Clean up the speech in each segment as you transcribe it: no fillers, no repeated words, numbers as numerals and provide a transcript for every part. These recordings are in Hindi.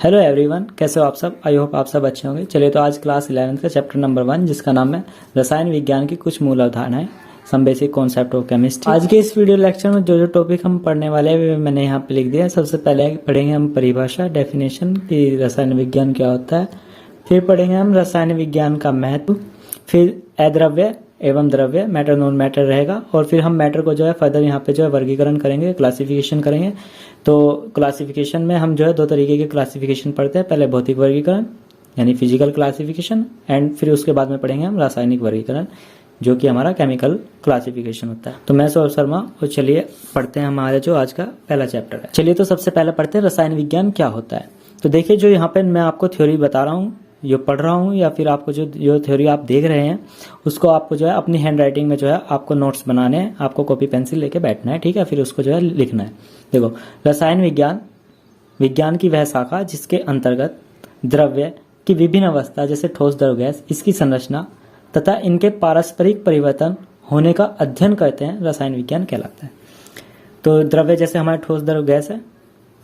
हेलो एवरीवन, कैसे हो आप सब। आई होप आप सब अच्छे होंगे। चलिए तो आज क्लास 11 का चैप्टर नंबर 1 जिसका नाम है रसायन विज्ञान की कुछ मूल अवधारणाएं, some basic concept of chemistry. आज के इस वीडियो लेक्चर में जो टॉपिक हम पढ़ने वाले हैं मैंने यहाँ पे लिख दिया है। सबसे पहले पढ़ेंगे हम परिभाषा, डेफिनेशन कि रसायन विज्ञान क्या होता है। फिर पढ़ेंगे हम रसायन विज्ञान का महत्व, फिर अद्रव्य एवं द्रव्य, मैटर नॉन मैटर रहेगा। और फिर हम मैटर को जो है फर्दर यहाँ पे जो है वर्गीकरण करेंगे, क्लासिफिकेशन करेंगे। तो क्लासिफिकेशन में हम जो है दो तरीके के क्लासिफिकेशन पढ़ते हैं। पहले भौतिक वर्गीकरण यानी फिजिकल क्लासिफिकेशन, एंड फिर उसके बाद में पढ़ेंगे हम रासायनिक वर्गीकरण जो कि हमारा केमिकल क्लासिफिकेशन होता है। तो मैं सौरभ शर्मा, और चलिए पढ़ते हैं हमारे जो आज का पहला चैप्टर है। चलिए तो सबसे पहले पढ़ते हैं रसायन विज्ञान क्या होता है। तो देखिए, जो यहाँ पे मैं आपको थ्योरी बता रहा हूँ, जो पढ़ रहा हूँ, या फिर आपको जो थ्योरी आप देख रहे हैं उसको आपको जो है अपनी हैंड राइटिंग में जो है आपको नोट्स बनाने हैं। आपको कॉपी पेंसिल लेके बैठना है, ठीक है। फिर उसको जो है लिखना है। देखो, रसायन विज्ञान की वह शाखा जिसके अंतर्गत द्रव्य की विभिन्न अवस्था जैसे ठोस, द्रव, गैस, इसकी संरचना तथा इनके पारस्परिक परिवर्तन होने का अध्ययन करते हैं, रसायन विज्ञान कहलाता है। तो द्रव्य जैसे हमारे ठोस, द्रव, गैस है,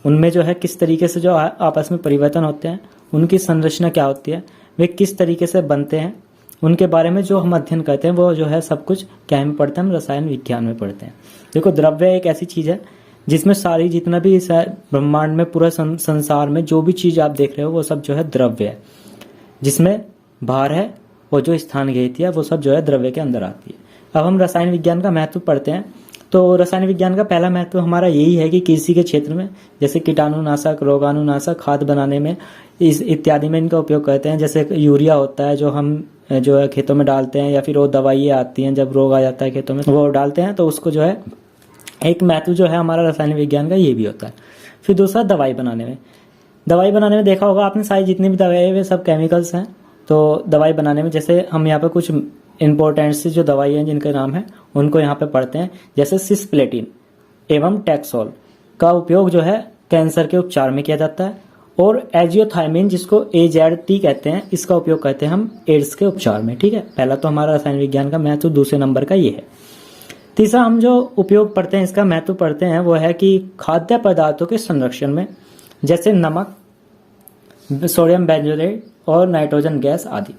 उनमें जो है किस तरीके से जो आपस में परिवर्तन होते हैं, उनकी संरचना क्या होती है, वे किस तरीके से बनते हैं, उनके बारे में जो हम अध्ययन करते हैं वो जो है सब कुछ क्या में पढ़ते हैं, हम रसायन विज्ञान में पढ़ते हैं। देखो, द्रव्य एक ऐसी चीज है जिसमें सारी जितना भी इस ब्रह्मांड में पूरा संसार में जो भी चीज आप देख रहे हो वो सब जो है द्रव्य है। जिसमें भार है और जो स्थान घेरती है वो सब जो है द्रव्य के अंदर आती है। अब हम रसायन विज्ञान का महत्व पढ़ते हैं। तो रसायन विज्ञान का पहला महत्व हमारा यही है कि कृषि के क्षेत्र में जैसे कीटाणुनाशक, रोगाणुनाशक, खाद बनाने में इस इत्यादि में इनका उपयोग करते हैं। जैसे यूरिया होता है जो हम जो है खेतों में डालते हैं, या फिर वो दवाइयाँ आती हैं जब रोग आ जाता है खेतों में वो डालते हैं। तो उसको जो है एक महत्व जो है हमारा रसायन विज्ञान का ये भी होता है। फिर दूसरा, दवाई बनाने में देखा होगा आपने, सारी जितनी भी दवाई है वे सब केमिकल्स हैं। तो दवाई बनाने में जैसे हम यहाँ पे कुछ इंपॉर्टेंट सी जो दवाई हैं जिनके नाम है उनको यहाँ पे पढ़ते हैं। जैसे सिस्प्लेटिन एवं टैक्सोल का उपयोग जो है कैंसर के उपचार में किया जाता है। और एजियोथाइमिन जिसको AZT कहते हैं, इसका उपयोग करते हैं हम एड्स के उपचार में, ठीक है। पहला तो हमारा रसायन विज्ञान का महत्व दूसरे नंबर का ये है। तीसरा हम जो उपयोग पढ़ते हैं, इसका महत्व पढ़ते हैं, वो है कि खाद्य पदार्थों के संरक्षण में जैसे नमक, सोडियम बेंजोएट और नाइट्रोजन गैस आदि।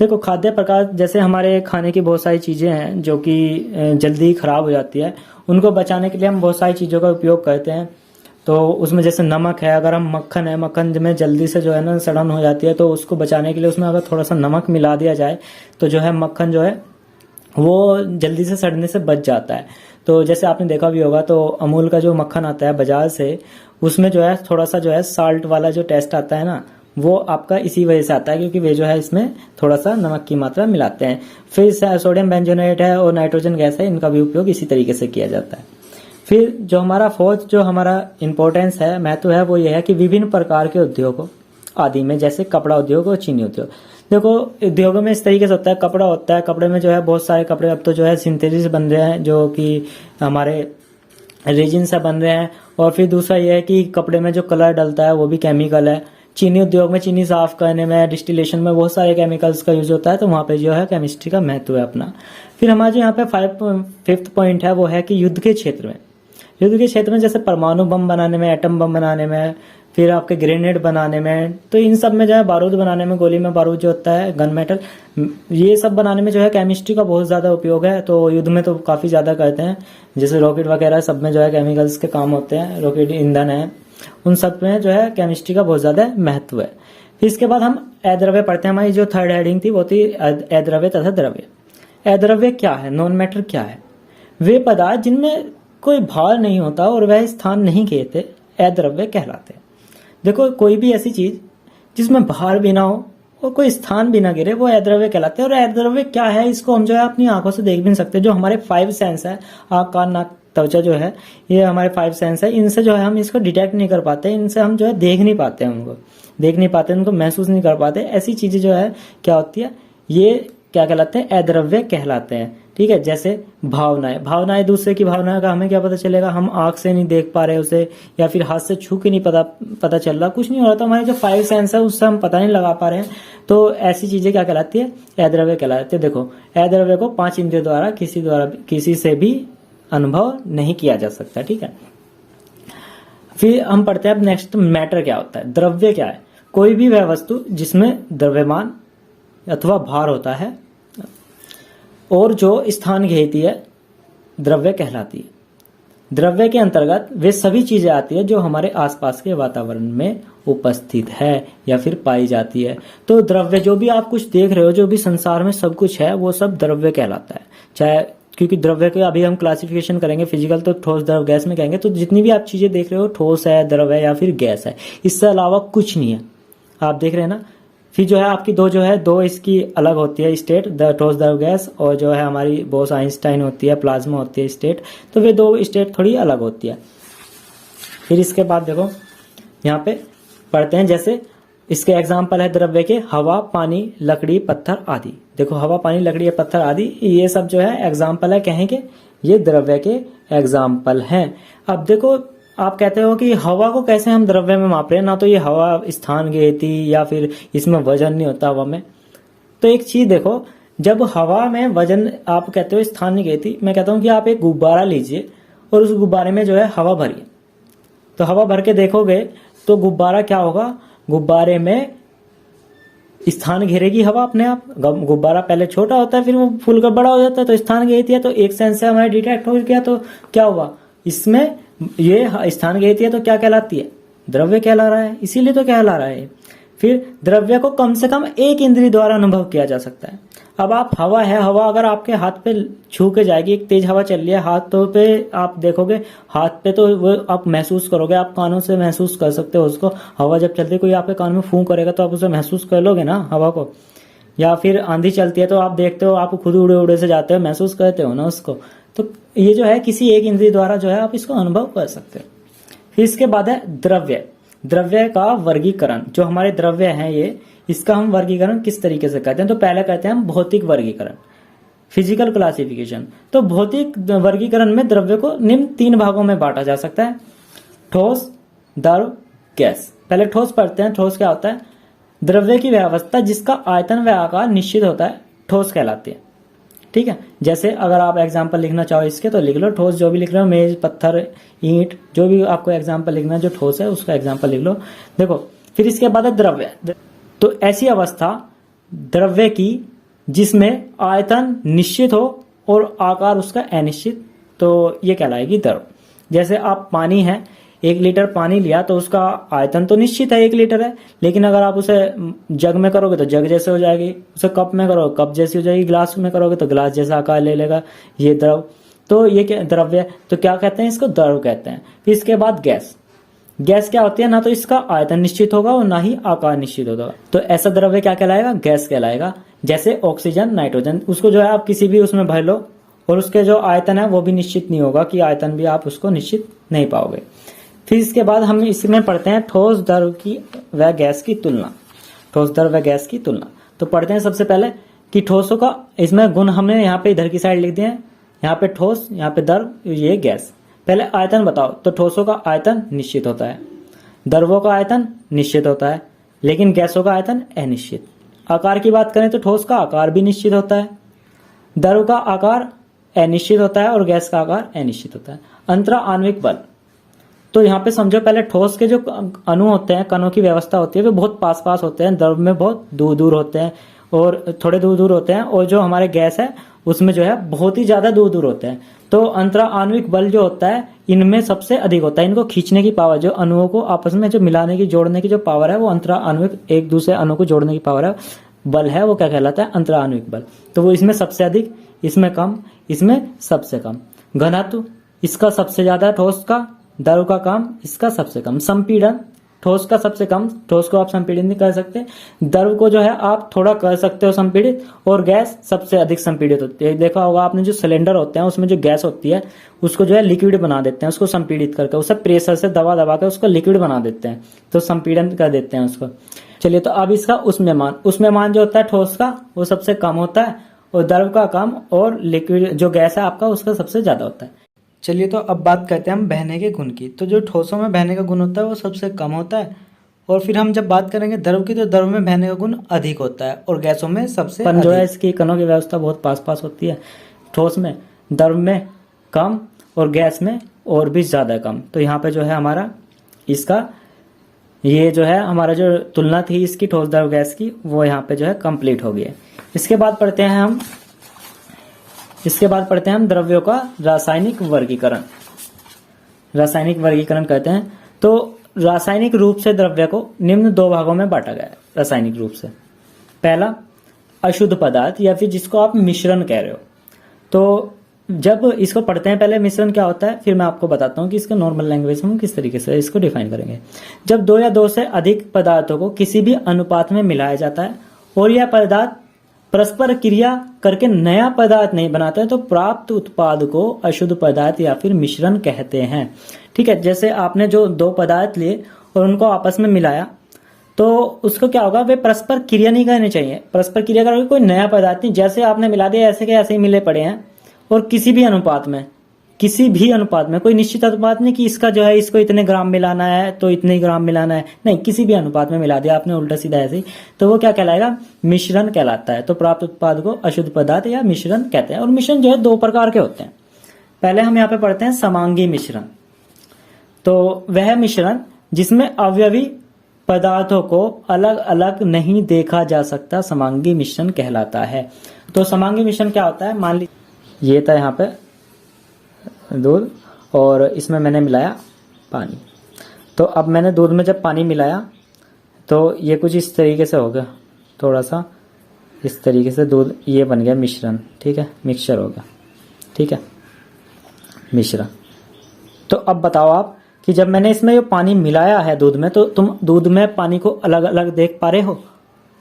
देखो, खाद्य प्रकार जैसे हमारे खाने की बहुत सारी चीजें हैं जो कि जल्दी खराब हो जाती है, उनको बचाने के लिए हम बहुत सारी चीजों का उपयोग करते हैं। तो उसमें जैसे नमक है, अगर हम मक्खन में जल्दी से जो है ना सड़न हो जाती है, तो उसको बचाने के लिए उसमें अगर थोड़ा सा नमक मिला दिया जाए तो जो है मक्खन जो है वो जल्दी से सड़ने से बच जाता है। तो जैसे आपने देखा भी होगा, तो अमूल का जो मक्खन आता है बाजार से, उसमें जो है थोड़ा सा जो है साल्ट वाला जो टेस्ट आता है ना, वो आपका इसी वजह से आता है क्योंकि वे जो है इसमें थोड़ा सा नमक की मात्रा मिलाते हैं। फिर सोडियम बेंजोएट है और नाइट्रोजन गैस है, इनका भी उपयोग इसी तरीके से किया जाता है। फिर जो हमारा फोर्थ जो हमारा इंपॉर्टेंस है, महत्व है, वो ये है कि विभिन्न प्रकार के उद्योगों आदि में जैसे कपड़ा उद्योग और चीनी उद्योग। देखो, उद्योगों में इस तरीके से होता है, कपड़ा होता है, कपड़े में जो है बहुत सारे कपड़े अब तो जो है सिंथेटिक बन रहे हैं जो कि हमारे रेजिन से बन रहे हैं। और फिर दूसरा ये है कि कपड़े में जो कलर डलता है वो भी केमिकल है। चीनी उद्योग में चीनी साफ करने में, डिस्टिलेशन में बहुत सारे केमिकल्स का यूज होता है। तो वहां पे जो है केमिस्ट्री का महत्व है अपना। फिर हमारे जो यहाँ पे फिफ्थ पॉइंट है वो है कि युद्ध के क्षेत्र में जैसे परमाणु बम बनाने में, एटम बम बनाने में, फिर आपके ग्रेनेड बनाने में, तो इन सब में जो है बारूद बनाने में, गोली में बारूद जो होता है, गन मेटल, ये सब बनाने में जो है केमिस्ट्री का बहुत ज्यादा उपयोग है। तो युद्ध में तो काफी ज्यादा करते हैं, जैसे रॉकेट वगैरह सब में जो है केमिकल्स के काम होते हैं, रॉकेट ईंधन है, उन सब में जो है केमिस्ट्री का बहुत ज्यादा महत्व है। फिर इसके बाद हम अद्रव्य पढ़ते हैं। हमारी जो थर्ड हेडिंग थी वो थी अद्रव्य तथा द्रव्य। अद्रव्य क्या है, नॉन मैटर क्या है, वे पदार्थ जिनमें कोई भार नहीं होता और वह स्थान नहीं घेरते अद्रव्य कहलाते हैं। देखो, कोई भी ऐसी चीज जिसमें भार भी ना हो और कोई स्थान भी ना गिरे वो अद्रव्य कहलाते हैं। और अद्रव्य क्या है, इसको हम जो है अपनी आंखों से देख भी नहीं सकते। जो हमारे 5 सेंस है, आंख, कान, नाक, त्वचा जो है, ये हमारे 5 सेंस है, इनसे जो है हम इसको डिटेक्ट नहीं कर पाते, इनसे हम जो है देख नहीं पाते, उनको महसूस नहीं कर पाते। ऐसी चीजें जो है क्या होती है, ये क्या कहलाते हैं, अद्रव्य कहलाते हैं, ठीक है। जैसे भावनाएं दूसरे की भावनाएं का हमें क्या पता चलेगा, हम आंख से नहीं देख पा रहे उसे, या फिर हाथ से छू के नहीं पता चल रहा, कुछ नहीं हो रहा, तो हमारे जो 5 सेंस है उससे हम पता नहीं लगा पा रहे हैं। तो ऐसी चीजें क्या कहलाती है, अद्रव्य कहलाती है। देखो, अद्रव्य को 5 इंद्रियों द्वारा किसी से भी अनुभव नहीं किया जा सकता, ठीक है। फिर हम पढ़ते हैं अब नेक्स्ट, मैटर क्या होता है। द्रव्य क्या है? कोई भी वह वस्तु जिसमें द्रव्यमान अथवा भार होता है और जो स्थान घेरती है, द्रव्य कहलाती है। द्रव्य के अंतर्गत वे सभी चीजें आती है जो हमारे आसपास के वातावरण में उपस्थित है या फिर पाई जाती है। तो द्रव्य, जो भी आप कुछ देख रहे हो, जो भी संसार में सब कुछ है, वो सब द्रव्य कहलाता है। चाहे, क्योंकि द्रव्य के अभी हम क्लासिफिकेशन करेंगे फिजिकल, तो ठोस, द्रव, गैस में कहेंगे। तो जितनी भी आप चीजें देख रहे हो, ठोस है, द्रव है या फिर गैस है, इससे अलावा कुछ नहीं है। आप देख रहे हैं ना। फिर जो है आपकी दो इसकी अलग होती है स्टेट, ठोस, द्रव, गैस, और जो है हमारी बोस आइंस्टाइन होती है, प्लाज्मा होती है स्टेट। तो वे दो स्टेट थोड़ी अलग होती है। फिर इसके बाद देखो यहाँ पे पढ़ते हैं, जैसे इसके एग्जाम्पल है द्रव्य के, हवा, पानी, लकड़ी, पत्थर आदि। देखो हवा, पानी, लकड़ी, पत्थर आदि, ये सब जो है एग्जाम्पल है, कहेंगे ये द्रव्य के एग्जाम्पल हैं। अब देखो, आप कहते हो कि हवा को कैसे हम द्रव्य में माप रहे हैं, ना तो ये हवा स्थान घेरती या फिर इसमें वजन नहीं होता हवा में। तो एक चीज देखो, जब हवा में वजन, आप कहते हो स्थान नहीं घेरती, मैं कहता हूं कि आप एक गुब्बारा लीजिए और उस गुब्बारे में जो है हवा भरिए। तो हवा भर के देखोगे तो गुब्बारा क्या होगा, गुब्बारे में स्थान घेरेगी हवा अपने आप। गुब्बारा पहले छोटा होता है, फिर वो फूलकर बड़ा हो जाता है, तो स्थान घेरती है। तो एक सेंस से हमारे डिटेक्ट हो गया, तो क्या हुआ, इसमें ये स्थान घेरती है, तो क्या कहलाती है, द्रव्य कहला रहा है, इसीलिए तो कहला रहा है। फिर द्रव्य को कम से कम एक इंद्रिय द्वारा अनुभव किया जा सकता है। अब आप, हवा है, हवा अगर आपके हाथ पे छू के जाएगी, एक तेज हवा चल रही है, हाथों पे आप देखोगे, हाथ पे तो वो आप महसूस करोगे, आप कानों से महसूस कर सकते हो उसको। हवा जब चलती है, कोई आपके कान में फूंक करेगा तो आप उसे महसूस कर लोगे ना हवा को। या फिर आंधी चलती है तो आप देखते हो, आप खुद उड़े उड़े से जाते हो, महसूस करते हो ना उसको। तो ये जो है किसी एक इंद्रिय द्वारा जो है आप इसको अनुभव कर सकते हो। फिर इसके बाद है द्रव्य। द्रव्य का वर्गीकरण, जो हमारे द्रव्य हैं ये, इसका हम वर्गीकरण किस तरीके से करते हैं। तो पहले करते हैं हम भौतिक वर्गीकरण, फिजिकल क्लासिफिकेशन। तो भौतिक वर्गीकरण में द्रव्य को निम्न 3 भागों में बांटा जा सकता है, ठोस, द्रव, गैस। पहले ठोस पढ़ते हैं। ठोस क्या होता है, द्रव्य की व्यवस्था जिसका आयतन व आकार निश्चित होता है, ठोस कहलाती है। ठीक है, जैसे अगर आप एग्जाम्पल लिखना चाहो इसके तो लिख लो, ठोस जो भी लिख रहे हो, मेज, पत्थर, ईंट, जो भी आपको एग्जाम्पल लिखना है जो ठोस है उसका एग्जाम्पल लिख लो। देखो फिर इसके बाद है द्रव्य। तो ऐसी अवस्था द्रव्य की जिसमें आयतन निश्चित हो और आकार उसका अनिश्चित, तो ये कहलाएगी द्रव। जैसे आप पानी है, 1 लीटर पानी लिया तो उसका आयतन तो निश्चित है, 1 लीटर है, लेकिन अगर आप उसे जग में करोगे तो जग जैसे हो जाएगी, उसे कप में करोगे कप जैसी हो जाएगी, ग्लास में करोगे तो ग्लास जैसा आकार ले लेगा, ये द्रव। तो ये क्या द्रव्य, तो क्या कहते हैं इसको, द्रव कहते हैं। फिर इसके बाद गैस। गैस क्या होती है, ना तो इसका आयतन निश्चित होगा और ना ही आकार निश्चित होगा, तो ऐसा द्रव्य क्या कहलाएगा, गैस कहलाएगा। जैसे ऑक्सीजन, नाइट्रोजन, उसको जो है आप किसी भी उसमें भर लो और उसके जो आयतन है वो भी निश्चित नहीं होगा, कि आयतन भी आप उसको निश्चित नहीं पाओगे। फिर इसके बाद हम इसमें पढ़ते हैं ठोस, द्रव की व गैस की तुलना। ठोस, द्रव व गैस की तुलना। तो पढ़ते हैं सबसे पहले कि ठोसों का, इसमें गुण हमने यहाँ पे इधर की साइड लिख दिए हैं, यहाँ पे ठोस, यहाँ पे द्रव, ये गैस। पहले आयतन बताओ। तो ठोसों का आयतन निश्चित होता है, द्रवों का आयतन निश्चित होता है, लेकिन गैसों का आयतन अनिश्चित। आकार की बात करें तो ठोस का आकार भी निश्चित होता है, द्रव का आकार अनिश्चित होता है और गैस का आकार अनिश्चित होता है। अंतरा आणविक बल। तो यहाँ पे समझो, पहले ठोस के जो अणु होते हैं, कणों की व्यवस्था होती है, वे बहुत पास पास होते हैं, द्रव में बहुत दूर दूर होते हैं और थोड़े दूर दूर होते हैं, और जो हमारे गैस है उसमें जो है बहुत ही ज्यादा दूर दूर होते हैं। तो अंतरा आणविक बल जो होता है इनमें सबसे अधिक होता है। इनको खींचने की पावर, जो अणुओं को आपस में जो मिलाने की, जोड़ने की जो पावर है, वो अंतरा आणविक, एक दूसरे अणु को जोड़ने की पावर है, बल है, वो क्या कहलाता है, अंतरा आणविक बल। तो वो इसमें सबसे अधिक, इसमें कम, इसमें सबसे कम। घनत्व इसका सबसे ज्यादा, ठोस का, द्रव का कम, इसका सबसे कम। संपीड़न ठोस का सबसे कम, ठोस को आप संपीड़ित नहीं कर सकते, द्रव को जो है आप थोड़ा कर सकते हो संपीड़ित, और गैस सबसे अधिक संपीड़ित होती है। देखा होगा आपने, जो सिलेंडर होते हैं उसमें जो गैस होती है उसको जो है लिक्विड बना देते हैं, उसको संपीड़ित करके, उसे प्रेशर से दबा दबा के उसको लिक्विड बना देते हैं, तो संपीड़न कर देते हैं उसको। चलिए, तो अब इसका उष्मेमान जो होता है ठोस का वो सबसे कम होता है, और द्रव का कम, और लिक्विड जो गैस है आपका उसका सबसे ज्यादा होता है। चलिए, तो अब बात करते हैं हम बहने के गुण की। तो जो ठोसों में बहने का गुण होता है वो सबसे कम होता है, और फिर हम जब बात करेंगे द्रव की, तो द्रव में बहने का गुण अधिक होता है, और गैसों में सबसे अधिक। जो है इसकी कणों की व्यवस्था बहुत पास पास होती है, ठोस में, द्रव में कम, और गैस में और भी ज्यादा कम। तो यहाँ पे जो है हमारा इसका ये जो है हमारा जो तुलना थी इसकी ठोस द्रव गैस की, वो यहाँ पे जो है कंप्लीट हो गई है। इसके बाद पढ़ते हैं हम द्रव्यों का रासायनिक वर्गीकरण। रासायनिक वर्गीकरण कहते हैं तो रासायनिक रूप से द्रव्य को निम्न दो भागों में बांटा गया है। रासायनिक रूप से पहला अशुद्ध पदार्थ या फिर जिसको आप मिश्रण कह रहे हो। तो जब इसको पढ़ते हैं पहले मिश्रण क्या होता है, फिर मैं आपको बताता हूँ कि इसको नॉर्मल लैंग्वेज में हम किस तरीके से इसको डिफाइन करेंगे। जब दो या दो से अधिक पदार्थों को किसी भी अनुपात में मिलाया जाता है और यह पदार्थ परस्पर क्रिया करके नया पदार्थ नहीं बनाता है तो प्राप्त उत्पाद को अशुद्ध पदार्थ या फिर मिश्रण कहते हैं। ठीक है, जैसे आपने जो दो पदार्थ लिए और उनको आपस में मिलाया तो उसको क्या होगा, वे परस्पर क्रिया नहीं करनी चाहिए। परस्पर क्रिया करोगे कोई नया पदार्थ नहीं, जैसे आपने मिला दिया ऐसे के ऐसे ही मिले पड़े हैं। और किसी भी अनुपात में कोई निश्चित अनुपात नहीं कि इसका जो है इसको इतने ग्राम मिलाना है तो इतने ग्राम मिलाना है, नहीं, किसी भी अनुपात में मिला दिया आपने उल्टा सीधा ऐसे ही, तो वो क्या कहलाएगा, मिश्रण कहलाता है। तो प्राप्त उत्पाद को अशुद्ध पदार्थ या मिश्रण कहते हैं। और मिश्रण जो है दो प्रकार के होते हैं। पहले हम यहाँ पे पढ़ते हैं समांगी मिश्रण। तो वह मिश्रण जिसमें अवयवी पदार्थों को अलग अलग नहीं देखा जा सकता समांगी मिश्रण कहलाता है। तो समांगी मिश्रण क्या होता है, मान लीजिए ये था यहाँ पे दूध और इसमें मैंने मिलाया पानी। तो अब मैंने दूध में जब पानी मिलाया तो ये कुछ इस तरीके से हो गया, थोड़ा सा इस तरीके से दूध, ये बन गया मिश्रण। ठीक है, मिक्सचर हो गया। ठीक है, मिश्रण। तो अब बताओ आप कि जब मैंने इसमें जो पानी मिलाया है दूध में, तो तुम दूध में पानी को अलग अलग देख पा रहे हो,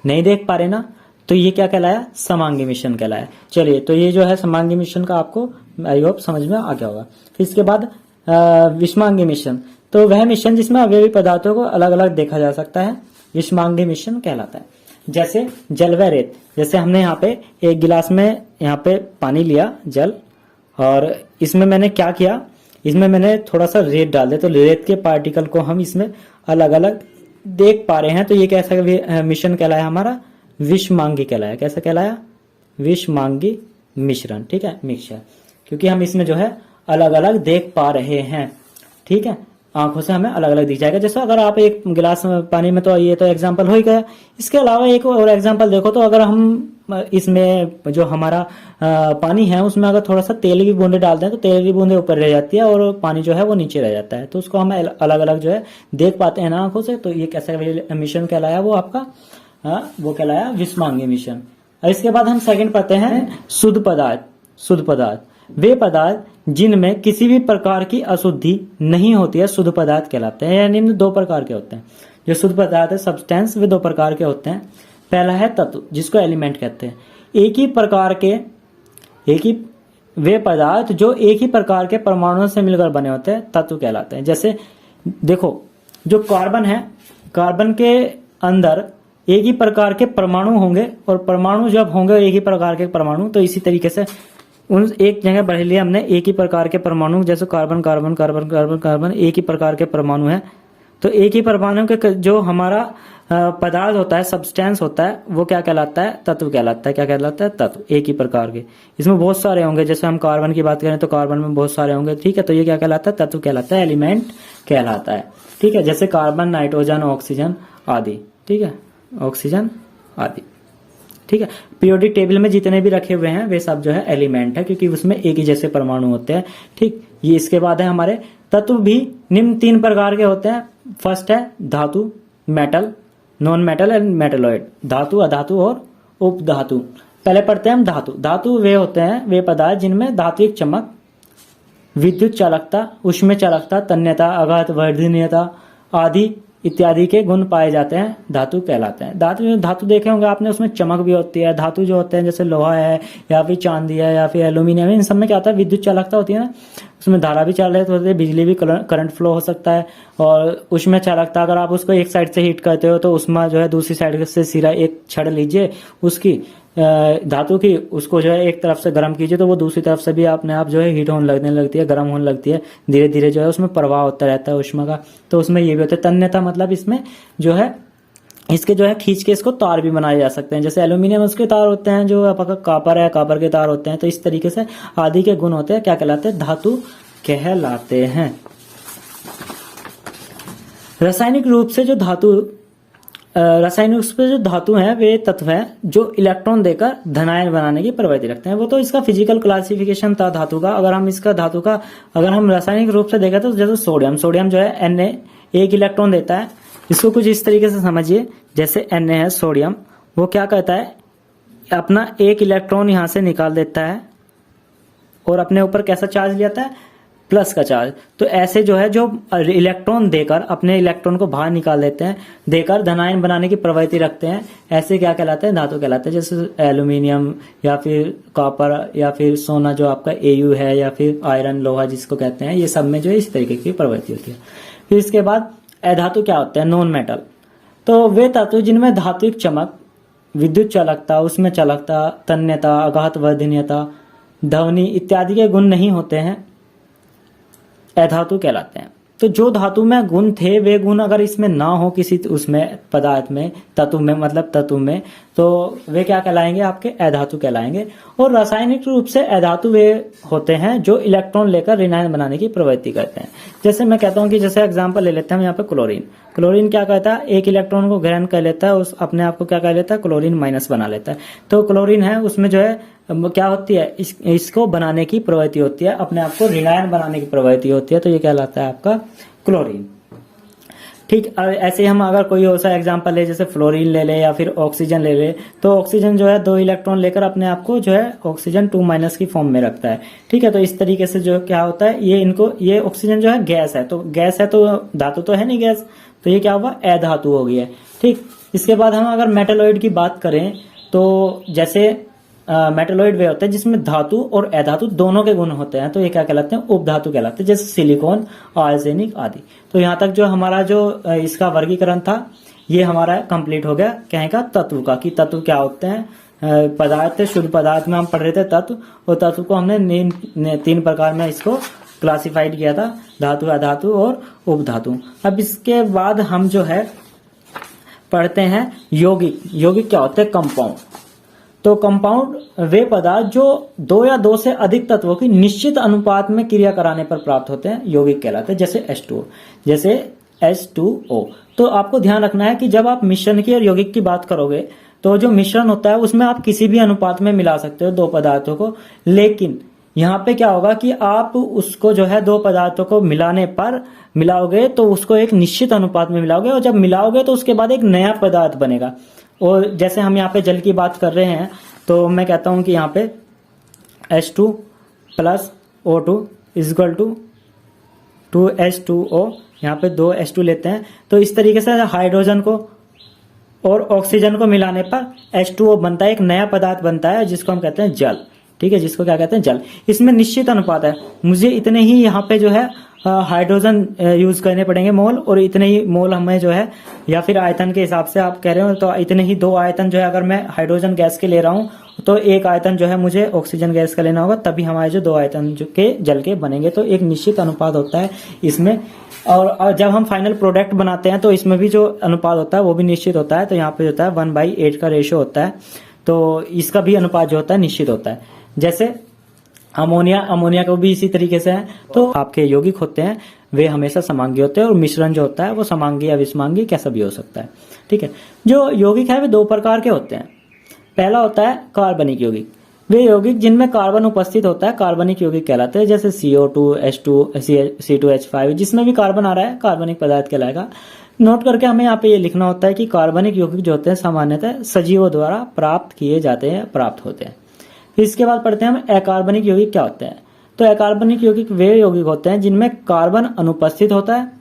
नहीं देख पा रहे ना, तो ये क्या कहलाया, समांगी मिश्रण कहलाया। चलिए, तो ये जो है समांगी मिश्रण का आपको आई होप समझ में आ गया होगा। फिर इसके बाद विषमांगी मिश्रण। तो वह मिश्रण जिसमें अवयवी पदार्थों को अलग अलग देखा जा सकता है विषमांगी मिश्रण कहलाता है। जैसे जल व रेत, जैसे हमने यहाँ पे एक गिलास में यहाँ पे पानी लिया जल, और इसमें मैंने क्या किया, इसमें मैंने थोड़ा सा रेत डाल दिया, तो रेत के पार्टिकल को हम इसमें अलग अलग देख पा रहे हैं। तो ये कैसा मिश्रण कहलाया, हमारा विषमांगी कहलाया। कैसा कहलाया, विषमांगी मिश्रण। ठीक है, मिक्सचर, क्योंकि हम इसमें जो है अलग अलग देख पा रहे हैं। ठीक है, आंखों से हमें अलग अलग दिख जाएगा। जैसे अगर आप एक गिलास पानी में, तो ये तो एग्जांपल हो ही गया। इसके अलावा एक और एग्जांपल देखो, तो अगर हम इसमें जो हमारा पानी है उसमें अगर थोड़ा सा तेल की बूंदे डालते हैं तो तेल की बूंदे ऊपर रह जाती है और पानी जो है वो नीचे रह जाता है। तो उसको हम अलग अलग जो है देख पाते हैं ना आंखों से। तो ये कैसा मिश्रण कहलाया, वो आपका वो कहलाया विषमांगी मिश्रण। और इसके बाद हम सेकंड पढ़ते हैं शुद्ध पदार्थ। शुद्ध पदार्थ वे पदार्थ जिनमें किसी भी प्रकार की अशुद्धि नहीं होती है शुद्ध पदार्थ कहलाते हैं। यानी निम्न दो प्रकार के होते हैं जो शुद्ध पदार्थ है, सब्सटेंस, वे दो प्रकार के होते हैं। पहला है तत्व, जिसको एलिमेंट कहते हैं। वे पदार्थ जो एक ही प्रकार के परमाणुओं से मिलकर बने होते हैं तत्व कहलाते हैं। जैसे देखो, जो कार्बन है, कार्बन के अंदर एक ही प्रकार के परमाणु होंगे, और परमाणु जब होंगे एक ही प्रकार के परमाणु, तो इसी तरीके से उन एक जगह बढ़ लिया हमने एक ही प्रकार के परमाणु, जैसे carbon carbon carbon carbon carbon, एक ही प्रकार के परमाणु है। तो एक ही परमाणु के जो हमारा पदार्थ होता है, सब्सटेंस होता है, वो क्या कहलाता है, तत्व कहलाता है। क्या कहलाता है, तत्व। एक ही प्रकार के, इसमें बहुत सारे होंगे। जैसे हम कार्बन की बात करें तो कार्बन में बहुत सारे होंगे। ठीक है, तो ये क्या कहलाता है, तत्व कहलाता है, एलिमेंट कहलाता है। ठीक है, जैसे कार्बन, नाइट्रोजन, ऑक्सीजन आदि। ठीक है, ऑक्सीजन आदि। ठीक है, पीरियोडिक टेबल में जितने भी रखे हुए हैं वे सब जो है एलिमेंट है, क्योंकि उसमें एक ही जैसे परमाणु होते हैं। ठीक, ये इसके बाद है हमारे तत्व भी निम्न तीन प्रकार के होते हैं। फर्स्ट है धातु, metal, non metal and metalloid. धातु, अधातु और उपधातु। पहले पढ़ते हैं हम धातु। धातु वे होते हैं वे पदार्थ जिनमें धात्विक चमक, विद्युत चालकता, उष्म चालकता, तन्यता, आघात वर्धनीयता आदि इत्यादि के गुण पाए जाते हैं, धातु कहलाते हैं। धातु देखे होंगे आपने, उसमें चमक भी होती है। धातु जो होते हैं जैसे लोहा है या फिर चांदी है या फिर एल्यूमिनियम, इन सब में क्या होता है, विद्युत चालकता होती है ना, उसमें धारा भी चाल रही होती है, बिजली भी, करंट फ्लो हो सकता है। और उसमें चालकता, अगर आप उसको एक साइड से हीट करते हो तो उसमें जो है दूसरी साइड से सिरा एक छड़ लीजिए उसकी धातु की, उसको जो है एक तरफ से गर्म कीजिए तो वो दूसरी तरफ से भी अपने आप जो है हीट होने लगने लगती है, गर्म होने लगती है। धीरे धीरे जो है उसमें प्रवाह होता रहता है उष्मा का। तो उसमें ये भी होता है तन्यता, मतलब इसमें जो है इसके जो है खींच के इसको तार भी बनाए जा सकते हैं। जैसे एल्यूमिनियम उसके तार होते हैं, जो आपका कापर है, कापर के तार होते हैं। तो इस तरीके से आदि के गुण होते हैं, क्या कहलाते हैं, धातु कहलाते हैं। रासायनिक रूप से जो धातु हैं वे तत्व हैं जो इलेक्ट्रॉन देकर धनायन बनाने की प्रवृत्ति रखते हैं। वो तो इसका फिजिकल क्लासिफिकेशन था धातु का। अगर हम रासायनिक रूप से देखें तो जैसे सोडियम जो है Na एक इलेक्ट्रॉन देता है। इसको कुछ इस तरीके से समझिए, जैसे Na है सोडियम, वो क्या कहता है, अपना एक इलेक्ट्रॉन यहां से निकाल देता है और अपने ऊपर कैसा चार्ज लेता है, प्लस का चार्ज। तो ऐसे जो है जो इलेक्ट्रॉन देकर अपने इलेक्ट्रॉन को बाहर निकाल देते हैं, देकर धनायन बनाने की प्रवृत्ति रखते हैं, ऐसे क्या कहलाते हैं, धातु कहलाते हैं। जैसे एल्यूमिनियम या फिर कॉपर या फिर सोना जो आपका Au है, या फिर आयरन लोहा जिसको कहते हैं, ये सब में जो है इस तरीके की प्रवृत्ति होती है। फिर इसके बाद अधातु क्या होते हैं, नॉन मेटल। तो वे धातु जिनमें धात्विक चमक, विद्युत चालकता, उसमें चालकता, तन्यता, आघात वर्धनीयता, ध्वनि इत्यादि के गुण नहीं होते हैं, अधातु कहलाते हैं। तो जो धातु में गुण थे वे गुण अगर इसमें ना हो किसी उसमें पदार्थ में, तत्व में, तो वे क्या कहलाएंगे, आपके अधातु कहलाएंगे। और रासायनिक रूप से अधातु वे होते हैं जो इलेक्ट्रॉन लेकर ऋणायन बनाने की प्रवृत्ति करते हैं। जैसे मैं कहता हूं कि जैसे एग्जांपल ले लेते हैं हम यहाँ पे क्लोरीन क्या कहता है, एक इलेक्ट्रॉन को ग्रहण कर लेता है, उस अपने आप को क्या कर लेता है, क्लोरीन माइनस बना लेता है। तो क्लोरीन है उसमें जो है क्या होती है, इसको बनाने की प्रवृत्ति होती है, अपने आप को ऋणायन बनाने की प्रवृत्ति होती है। तो ये कहलाता है आपका क्लोरीन। ठीक, ऐसे हम अगर कोई और सा एग्जांपल ले, जैसे फ्लोरीन ले ले या फिर ऑक्सीजन ले ले, तो ऑक्सीजन जो है 2 इलेक्ट्रॉन लेकर अपने आप को जो है ऑक्सीजन 2- की फॉर्म में रखता है। ठीक है, तो इस तरीके से जो क्या होता है, ये ऑक्सीजन जो है गैस है, तो गैस है तो धातु तो है नहीं गैस, तो ये क्या हुआ, अधातु हो गई है। ठीक, इसके बाद हम अगर मेटलॉइड की बात करें तो जैसे मेटलॉइड वे होते हैं जिसमें धातु और अधातु दोनों के गुण होते हैं, तो ये क्या कहलाते हैं, उपधातु कहलाते हैं, जैसे सिलिकॉन, आर्सेनिक आदि। तो यहाँ तक जो हमारा जो इसका वर्गीकरण था ये हमारा कंप्लीट हो गया। कहेगा तत्व का, कि तत्व क्या होते हैं, पदार्थ, शुद्ध पदार्थ में हम पढ़ रहे थे तत्व, और तत्व को हमने 3 प्रकार में इसको क्लासिफाइड किया था, धातु, अधातु और उपधातु। अब इसके बाद हम जो है पढ़ते हैं यौगिक क्या होते हैं, कंपाउंड। तो कंपाउंड वे पदार्थ जो 2 या 2 से अधिक तत्वों की निश्चित अनुपात में क्रिया कराने पर प्राप्त होते हैं, यौगिक कहलाते हैं। जैसे H2O। तो आपको ध्यान रखना है कि जब आप मिश्रण की और यौगिक की बात करोगे तो जो मिश्रण होता है उसमें आप किसी भी अनुपात में मिला सकते हो 2 पदार्थों को, लेकिन यहाँ पे क्या होगा कि आप उसको जो है 2 पदार्थों को मिलाओगे तो उसको एक निश्चित अनुपात में मिलाओगे, और जब मिलाओगे तो उसके बाद एक नया पदार्थ बनेगा। और जैसे हम यहाँ पे जल की बात कर रहे हैं तो मैं कहता हूं कि यहाँ पे H2 + O2 = 2H2O, यहाँ पे 2 H2 लेते हैं। तो इस तरीके से हाइड्रोजन को और ऑक्सीजन को मिलाने पर H2O बनता है, एक नया पदार्थ बनता है जिसको हम कहते हैं जल। ठीक है, जिसको क्या कहते हैं, जल। इसमें निश्चित अनुपात है, मुझे इतने ही यहाँ पे जो है हाइड्रोजन यूज करने पड़ेंगे मोल, और इतने ही मोल हमें जो है, या फिर आयतन के हिसाब से आप कह रहे हो तो इतने ही 2 आयतन जो है, अगर मैं हाइड्रोजन गैस के ले रहा हूं तो 1 आयतन जो है मुझे ऑक्सीजन गैस का लेना होगा, तभी हमारे जो 2 आयतन जो के जल के बनेंगे। तो एक निश्चित अनुपात होता है इसमें। और जब हम फाइनल प्रोडक्ट बनाते हैं तो इसमें भी जो अनुपात होता है वो भी निश्चित होता है। तो यहाँ पे होता है 1/8 का रेशियो होता है, तो इसका भी अनुपात जो होता है निश्चित होता है। जैसे अमोनिया को भी इसी तरीके से है। तो आपके यौगिक होते हैं वे हमेशा समांगी होते हैं, और मिश्रण जो होता है वो समांगी या विषमांगी कैसा भी हो सकता है। ठीक है, जो यौगिक है वे 2 प्रकार के होते हैं। पहला होता है कार्बनिक यौगिक। वे यौगिक जिनमें कार्बन उपस्थित होता है कार्बनिक यौगिक कहलाते हैं, जैसे CO2, H2, C2H5, जिसमें भी कार्बन आ रहा है कार्बनिक पदार्थ कहलाएगा। नोट करके हमें यहाँ पे ये लिखना होता है कि कार्बनिक यौगिक जो होते हैं सामान्यतः सजीवों द्वारा प्राप्त होते हैं। इसके बाद पढ़ते हैं हम अकार्बनिक यौगिक क्या होते हैं। तो अकार्बनिक यौगिक वे यौगिक होते हैं जिनमें कार्बन अनुपस्थित होता है,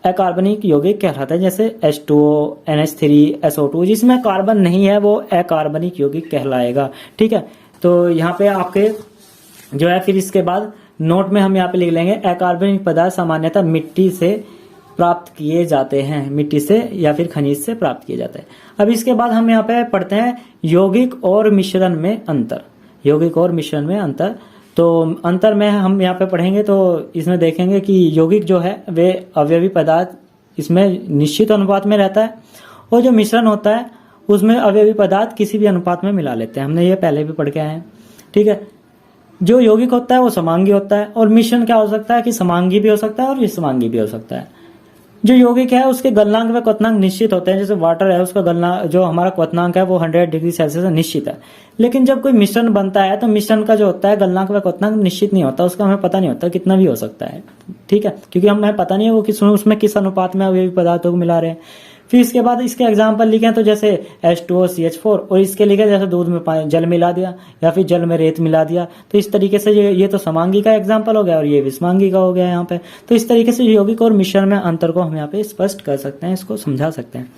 अकार्बनिक यौगिक कहलाता है। जैसे H2O, NH3, SO2, जिसमें कार्बन नहीं है वो अकार्बनिक यौगिक कहलाएगा। ठीक है, तो यहाँ पे आपके जो है, फिर इसके बाद नोट में हम यहाँ पे लिख लेंगे अकार्बनिक पदार्थ सामान्यतः मिट्टी से प्राप्त किए जाते हैं, मिट्टी से या फिर खनिज से प्राप्त किए जाते हैं। अब इसके बाद हम यहाँ पे पढ़ते हैं यौगिक और मिश्रण में अंतर। तो अंतर में हम यहाँ पे पढ़ेंगे तो इसमें देखेंगे कि यौगिक जो है वे अवयवी पदार्थ इसमें निश्चित अनुपात में रहता है, और जो मिश्रण होता है उसमें अवयवी पदार्थ किसी भी अनुपात में मिला लेते हैं। हमने ये पहले भी पढ़ के आए हैं। ठीक है, जो यौगिक होता है वो समांगी होता है, और मिश्रण क्या हो सकता है कि समांगी भी हो सकता है और विषमांगी भी हो सकता है। जो यौगिक है उसके गलनांक व क्वथनांक निश्चित होते हैं। जैसे वाटर है, उसका गलनांक जो हमारा क्वथनांक है वो 100 डिग्री सेल्सियस निश्चित है। लेकिन जब कोई मिश्रण बनता है तो मिश्रण का जो होता है गलनांक व क्वथनांक निश्चित नहीं होता, उसका हमें पता नहीं होता, कितना भी हो सकता है, ठीक है, क्योंकि हमें पता नहीं है वो उसमें किस अनुपात में अवयवी पदार्थों को मिला रहे हैं। फिर इसके बाद इसके एग्जाम्पल लिखे तो जैसे H2O CH4, और इसके लिखे जैसे दूध में जल मिला दिया या फिर जल में रेत मिला दिया। तो इस तरीके से ये तो समांगी का एग्जाम्पल हो गया और ये विषमांगी का हो गया यहाँ पे। तो इस तरीके से यौगिक और मिश्रण में अंतर को हम यहाँ पे स्पष्ट कर सकते हैं, इसको समझा सकते हैं।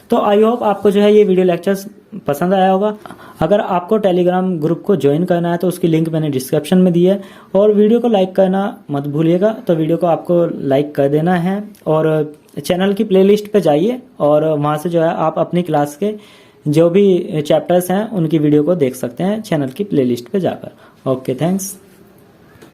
तो आई होप आपको जो है ये वीडियो लेक्चर्स पसंद आया होगा। अगर आपको टेलीग्राम ग्रुप को ज्वाइन करना है तो उसकी लिंक मैंने डिस्क्रिप्शन में दी है, और वीडियो को लाइक करना मत भूलिएगा। तो वीडियो को आपको लाइक कर देना है और चैनल की प्लेलिस्ट पे जाइए और वहां से जो है आप अपनी क्लास के जो भी चैप्टर्स हैं उनकी वीडियो को देख सकते हैं चैनल की प्लेलिस्ट पे जाकर। Okay, thanks.